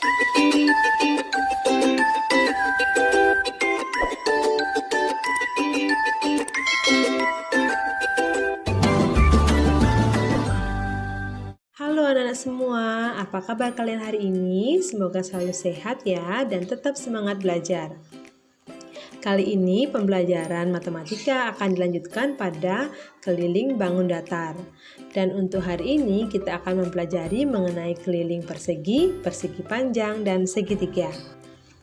Halo anak-anak semua, apa kabar kalian hari ini? Semoga selalu sehat ya dan tetap semangat belajar. Kali ini pembelajaran matematika akan dilanjutkan pada keliling bangun datar. Dan untuk hari ini kita akan mempelajari mengenai keliling persegi, persegi panjang, dan segitiga.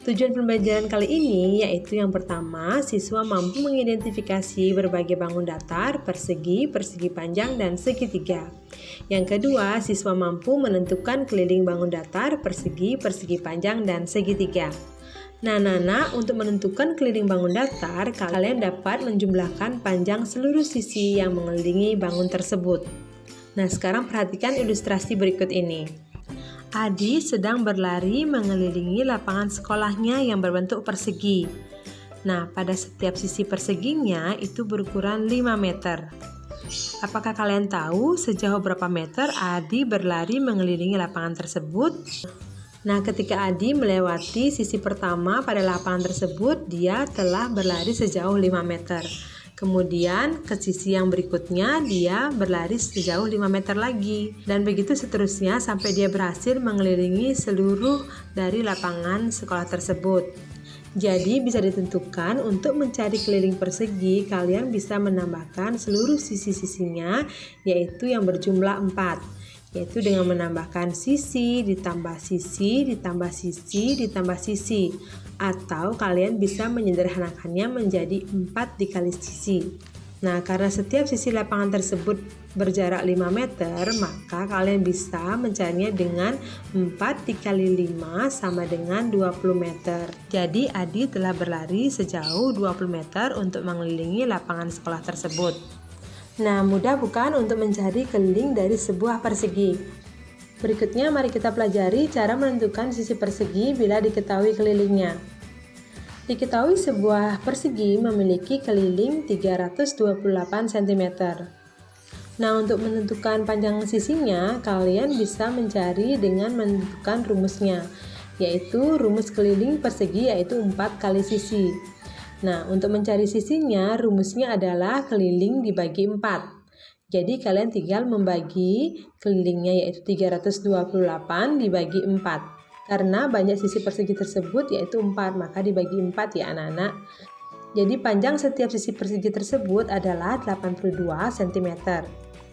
Tujuan pembelajaran kali ini yaitu yang pertama, siswa mampu mengidentifikasi berbagai bangun datar, persegi, persegi panjang, dan segitiga. Yang kedua, siswa mampu menentukan keliling bangun datar, persegi, persegi panjang, dan segitiga. Nah, untuk menentukan keliling bangun datar, kalian dapat menjumlahkan panjang seluruh sisi yang mengelilingi bangun tersebut. Nah, sekarang perhatikan ilustrasi berikut ini. Adi sedang berlari mengelilingi lapangan sekolahnya yang berbentuk persegi. Nah, pada setiap sisi perseginya itu berukuran 5 meter. Apakah kalian tahu sejauh berapa meter Adi berlari mengelilingi lapangan tersebut? Nah, ketika Adi melewati sisi pertama pada lapangan tersebut, dia telah berlari sejauh 5 meter. Kemudian ke sisi yang berikutnya dia berlari sejauh 5 meter lagi. Dan begitu seterusnya sampai dia berhasil mengelilingi seluruh dari lapangan sekolah tersebut. Jadi bisa ditentukan untuk mencari keliling persegi kalian bisa menambahkan seluruh sisi-sisinya yaitu yang berjumlah 4. Yaitu dengan menambahkan sisi, ditambah sisi, ditambah sisi, ditambah sisi. Atau kalian bisa menyederhanakannya menjadi 4 dikali sisi. Nah, karena setiap sisi lapangan tersebut berjarak 5 meter, maka kalian bisa mencarinya dengan 4 dikali 5 sama dengan 20 meter. Jadi Adi telah berlari sejauh 20 meter untuk mengelilingi lapangan sekolah tersebut. Nah, mudah bukan untuk mencari keliling dari sebuah persegi? Berikutnya mari kita pelajari cara menentukan sisi persegi bila diketahui kelilingnya. Diketahui sebuah persegi memiliki keliling 328 cm. Nah, untuk menentukan panjang sisinya, kalian bisa mencari dengan menentukan rumusnya, yaitu rumus keliling persegi yaitu 4 kali sisi. Nah, untuk mencari sisinya, rumusnya adalah keliling dibagi 4. Jadi, kalian tinggal membagi kelilingnya yaitu 328 dibagi 4. Karena banyak sisi persegi tersebut yaitu 4, maka dibagi 4 ya anak-anak. Jadi, panjang setiap sisi persegi tersebut adalah 82 cm.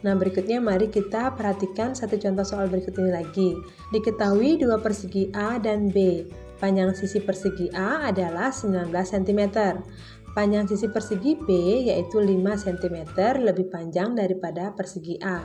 Nah, berikutnya mari kita perhatikan satu contoh soal berikut ini lagi. Diketahui dua persegi A dan B. Panjang sisi persegi A adalah 19 cm. Panjang sisi persegi B yaitu 5 cm lebih panjang daripada persegi A.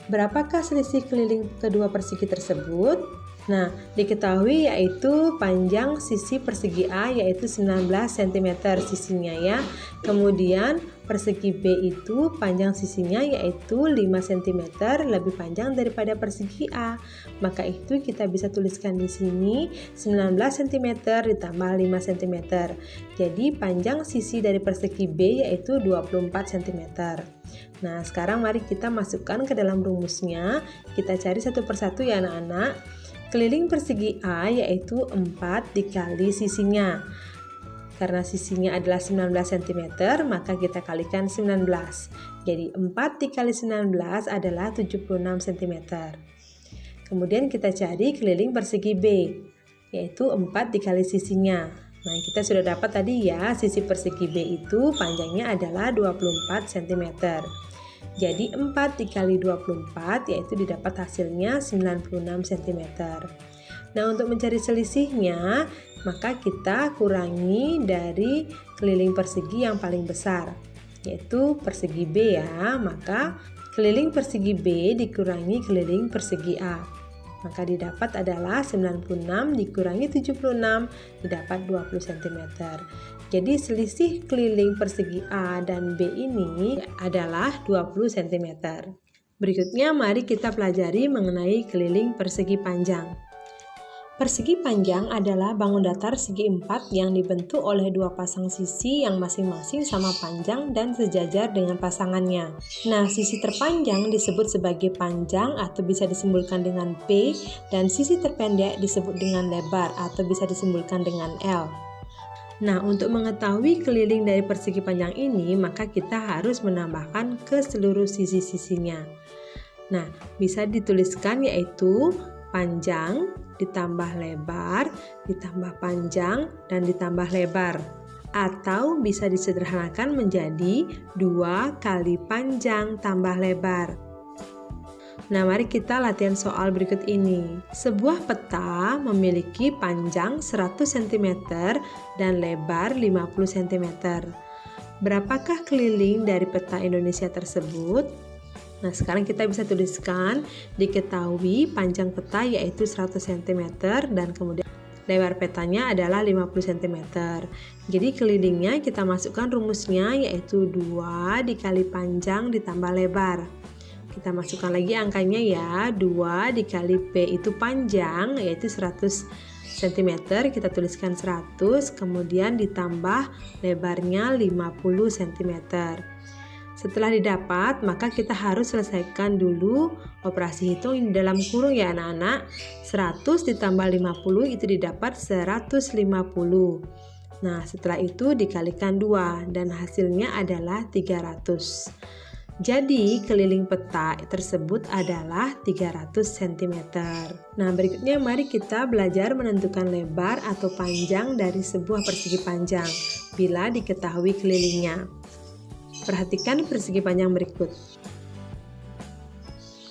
Berapakah selisih keliling kedua persegi tersebut? Nah, diketahui yaitu panjang sisi persegi A yaitu 19 cm sisinya ya. Kemudian persegi B itu panjang sisinya yaitu 5 cm lebih panjang daripada persegi A. Maka itu kita bisa tuliskan di sini 19 cm ditambah 5 cm. Jadi panjang sisi dari persegi B yaitu 24 cm. Nah, sekarang mari kita masukkan ke dalam rumusnya. Kita cari satu persatu ya anak-anak. Keliling persegi A yaitu 4 dikali sisinya. Karena sisinya adalah 19 cm, maka kita kalikan 19. Jadi 4 dikali 19 adalah 76 cm. Kemudian kita cari keliling persegi B, yaitu 4 dikali sisinya. Nah, kita sudah dapat tadi ya, sisi persegi B itu panjangnya adalah 24 cm. Jadi 4 dikali 24 yaitu didapat hasilnya 96 cm. Nah, untuk mencari selisihnya, maka kita kurangi dari keliling persegi yang paling besar, yaitu persegi B ya. Maka keliling persegi B dikurangi keliling persegi A. Maka didapat adalah 96 dikurangi 76 didapat 20 cm. Jadi selisih keliling persegi A dan B ini adalah 20 cm. Berikutnya mari kita pelajari mengenai keliling persegi panjang. Persegi panjang adalah bangun datar segi empat yang dibentuk oleh dua pasang sisi yang masing-masing sama panjang dan sejajar dengan pasangannya. Nah, sisi terpanjang disebut sebagai panjang atau bisa disimbolkan dengan P, dan sisi terpendek disebut dengan lebar atau bisa disimbolkan dengan L. Nah, untuk mengetahui keliling dari persegi panjang ini, maka kita harus menambahkan ke seluruh sisi-sisinya. Nah, bisa dituliskan yaitu panjang ditambah lebar, ditambah panjang, dan ditambah lebar. Atau bisa disederhanakan menjadi 2 kali panjang tambah lebar. Nah, mari kita latihan soal berikut ini. Sebuah peta memiliki panjang 100 cm dan lebar 50 cm. Berapakah keliling dari peta Indonesia tersebut? Nah, sekarang kita bisa tuliskan, diketahui panjang peta yaitu 100 cm dan kemudian lebar petanya adalah 50 cm. Jadi kelilingnya kita masukkan rumusnya yaitu 2 dikali panjang ditambah lebar. Kita masukkan lagi angkanya ya, 2 dikali P itu panjang yaitu 100 cm, kita tuliskan 100, kemudian ditambah lebarnya 50 cm. Setelah didapat, maka kita harus selesaikan dulu operasi hitung dalam kurung ya anak-anak. 100 ditambah 50 itu didapat 150. Nah, setelah itu dikalikan 2 dan hasilnya adalah 300. Jadi, keliling peta tersebut adalah 300 cm. Nah, berikutnya mari kita belajar menentukan lebar atau panjang dari sebuah persegi panjang bila diketahui kelilingnya. Perhatikan persegi panjang berikut.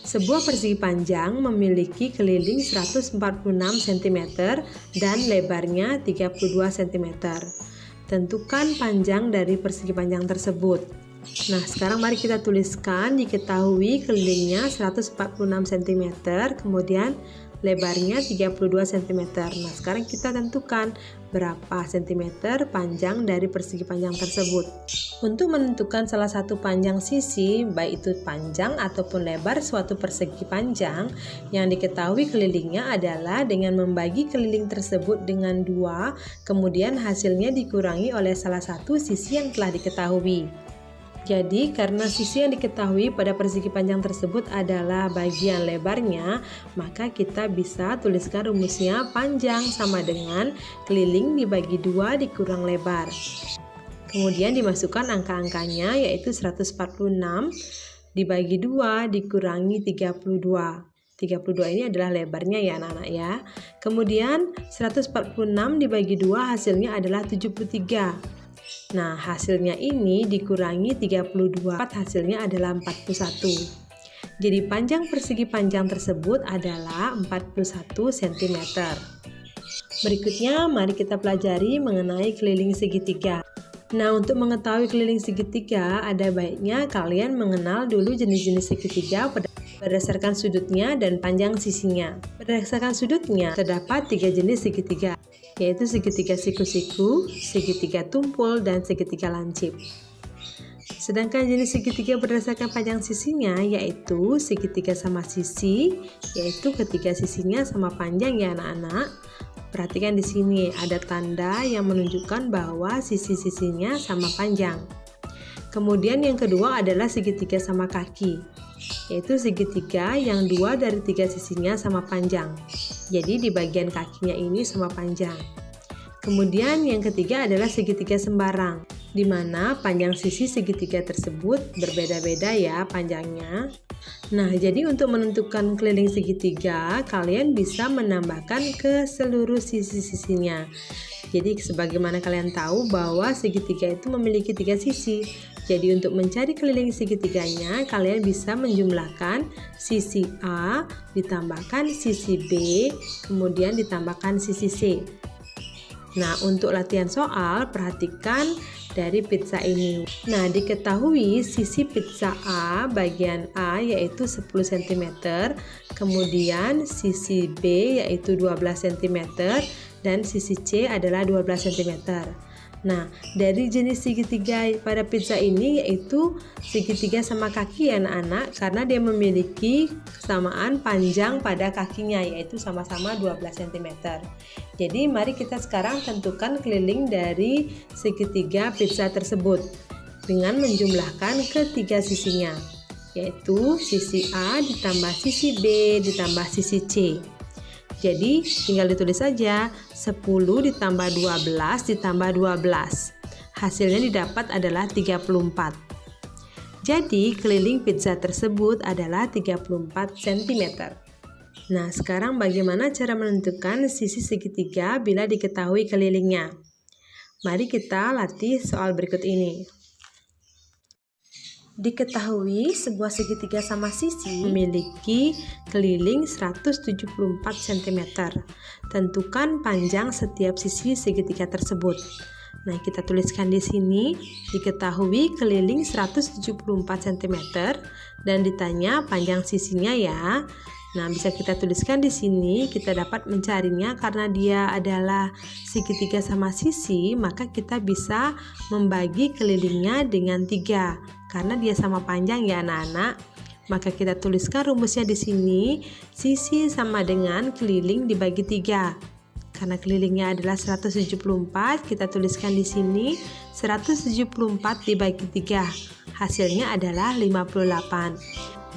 Sebuah persegi panjang memiliki keliling 146 cm dan lebarnya 32 cm. Tentukan panjang dari persegi panjang tersebut. Nah, sekarang mari kita tuliskan, diketahui kelilingnya 146 cm, kemudian lebarnya 32 cm. Nah, sekarang kita tentukan berapa cm panjang dari persegi panjang tersebut. Untuk menentukan salah satu panjang sisi, baik itu panjang ataupun lebar suatu persegi panjang, yang diketahui kelilingnya adalah dengan membagi keliling tersebut dengan 2, kemudian hasilnya dikurangi oleh salah satu sisi yang telah diketahui. Jadi, karena sisi yang diketahui pada persegi panjang tersebut adalah bagian lebarnya, maka kita bisa tuliskan rumusnya panjang sama dengan keliling dibagi 2 dikurang lebar. Kemudian dimasukkan angka-angkanya yaitu 146 dibagi 2 dikurangi 32. 32 ini adalah lebarnya ya anak-anak ya. Kemudian 146 dibagi 2 hasilnya adalah 73. Nah, hasilnya ini dikurangi 32, hasilnya adalah 41. Jadi panjang persegi panjang tersebut adalah 41 cm. Berikutnya, mari kita pelajari mengenai keliling segitiga. Nah, untuk mengetahui keliling segitiga, ada baiknya kalian mengenal dulu jenis-jenis segitiga berdasarkan sudutnya dan panjang sisinya. Berdasarkan sudutnya, terdapat 3 jenis segitiga, yaitu segitiga siku-siku, segitiga tumpul, dan segitiga lancip. Sedangkan jenis segitiga berdasarkan panjang sisinya yaitu segitiga sama sisi, yaitu ketiga sisinya sama panjang ya anak-anak. Perhatikan di sini ada tanda yang menunjukkan bahwa sisi-sisinya sama panjang. Kemudian yang kedua adalah segitiga sama kaki, yaitu segitiga yang 2 dari 3 sisinya sama panjang. Jadi di bagian kakinya ini sama panjang. Kemudian yang ketiga adalah segitiga sembarang, di mana panjang sisi segitiga tersebut berbeda-beda ya panjangnya. Nah, jadi untuk menentukan keliling segitiga, kalian bisa menambahkan ke seluruh sisi-sisinya. Jadi sebagaimana kalian tahu bahwa segitiga itu memiliki 3 sisi. Jadi untuk mencari keliling segitiganya, kalian bisa menjumlahkan sisi A ditambahkan sisi B, kemudian ditambahkan sisi C. Nah, untuk latihan soal, perhatikan dari pizza ini. Nah, diketahui sisi pizza A bagian A yaitu 10 cm, kemudian sisi B yaitu 12 cm, dan sisi C adalah 12 cm. Nah, dari jenis segitiga pada pizza ini yaitu segitiga sama kaki ya anak-anak, karena dia memiliki kesamaan panjang pada kakinya yaitu sama-sama 12 cm. Jadi mari kita sekarang tentukan keliling dari segitiga pizza tersebut dengan menjumlahkan ketiga sisinya, yaitu sisi A ditambah sisi B ditambah sisi C. Jadi tinggal ditulis saja 10 ditambah 12 ditambah 12. Hasilnya didapat adalah 34. Jadi keliling pizza tersebut adalah 34 cm. Nah, sekarang bagaimana cara menentukan sisi segitiga bila diketahui kelilingnya? Mari kita latih soal berikut ini. Diketahui sebuah segitiga sama sisi memiliki keliling 174 cm. Tentukan panjang setiap sisi segitiga tersebut. Nah, kita tuliskan di sini, diketahui keliling 174 cm dan ditanya panjang sisinya ya. Nah, bisa kita tuliskan di sini, kita dapat mencarinya karena dia adalah segitiga sama sisi, maka kita bisa membagi kelilingnya dengan 3. Karena dia sama panjang ya anak-anak, maka kita tuliskan rumusnya di sini, sisi sama dengan keliling dibagi 3. Karena kelilingnya adalah 174, kita tuliskan di sini 174 dibagi 3. Hasilnya adalah 58.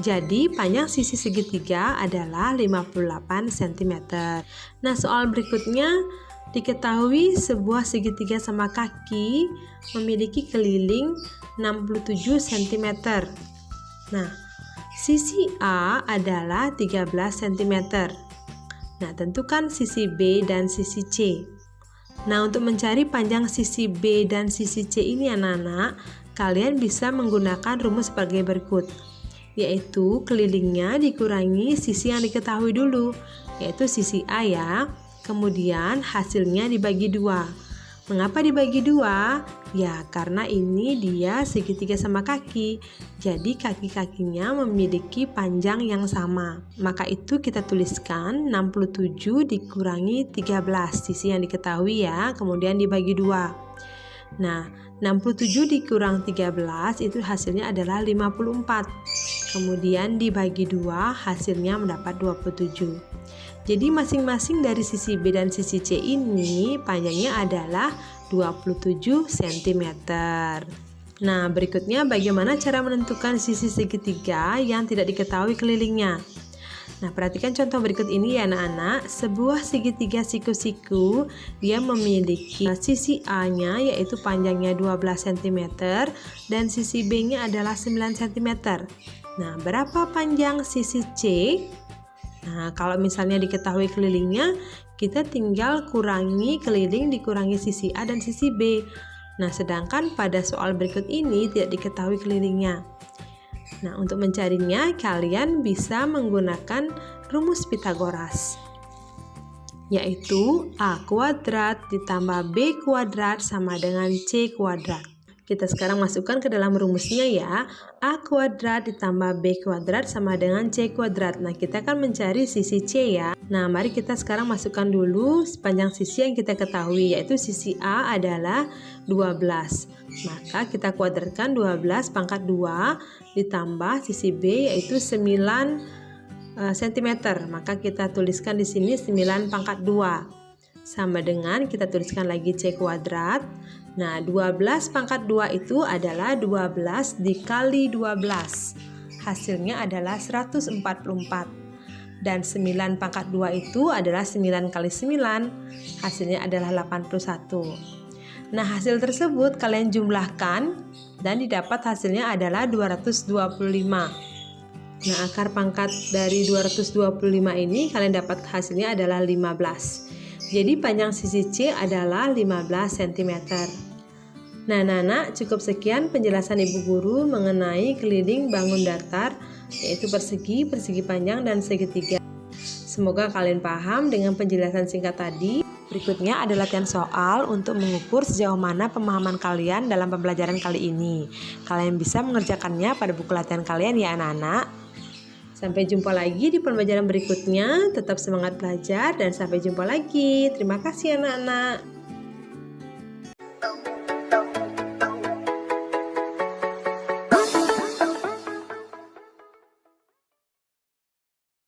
Jadi panjang sisi segitiga adalah 58 cm. Nah, soal berikutnya, diketahui sebuah segitiga sama kaki memiliki keliling 67 cm. Nah, sisi A adalah 13 cm. Nah, tentukan sisi B dan sisi C. Nah, untuk mencari panjang sisi B dan sisi C ini anak-anak, kalian bisa menggunakan rumus sebagai berikut, yaitu kelilingnya dikurangi sisi yang diketahui dulu, yaitu sisi A ya. Kemudian hasilnya dibagi 2. Mengapa dibagi 2? Ya, karena ini dia segitiga sama kaki. Jadi kaki-kakinya memiliki panjang yang sama. Maka itu kita tuliskan 67 dikurangi 13, sisi yang diketahui ya, kemudian dibagi 2. Nah, 67 dikurang 13 itu hasilnya adalah 54. Kemudian dibagi 2, hasilnya mendapat 27. Jadi masing-masing dari sisi B dan sisi C ini panjangnya adalah 27 cm. Nah, berikutnya bagaimana cara menentukan sisi segitiga yang tidak diketahui kelilingnya? Nah, perhatikan contoh berikut ini ya anak-anak. Sebuah segitiga siku-siku, dia memiliki sisi A-nya yaitu panjangnya 12 cm dan sisi B-nya adalah 9 cm. Nah, berapa panjang sisi C? Nah, kalau misalnya diketahui kelilingnya, kita tinggal kurangi keliling dikurangi sisi A dan sisi B. Nah, sedangkan pada soal berikut ini tidak diketahui kelilingnya. Nah, untuk mencarinya, kalian bisa menggunakan rumus Pythagoras, yaitu A kuadrat ditambah B kuadrat sama dengan C kuadrat. Kita sekarang masukkan ke dalam rumusnya ya. A kuadrat ditambah B kuadrat sama dengan C kuadrat. Nah, kita akan mencari sisi C ya. Nah, mari kita sekarang masukkan dulu sepanjang sisi yang kita ketahui, yaitu sisi A adalah 12. Maka kita kuadratkan 12 pangkat 2 ditambah sisi B yaitu 9 cm. Maka kita tuliskan di sini 9 pangkat 2. Sama dengan kita tuliskan lagi C kuadrat. Nah, 12 pangkat 2 itu adalah 12 dikali 12. Hasilnya adalah 144. Dan 9 pangkat 2 itu adalah 9 kali 9. Hasilnya adalah 81. Nah, hasil tersebut kalian jumlahkan dan didapat hasilnya adalah 225. Nah, akar pangkat dari 225 ini kalian dapat hasilnya adalah 15. Jadi panjang sisi C adalah 15 cm. Nah, anak-anak, cukup sekian penjelasan Ibu Guru mengenai keliling bangun datar, yaitu persegi, persegi panjang, dan segitiga. Semoga kalian paham dengan penjelasan singkat tadi. Berikutnya ada latihan soal untuk mengukur sejauh mana pemahaman kalian dalam pembelajaran kali ini. Kalian bisa mengerjakannya pada buku latihan kalian ya anak-anak. Sampai jumpa lagi di pembelajaran berikutnya. Tetap semangat belajar dan sampai jumpa lagi. Terima kasih anak-anak.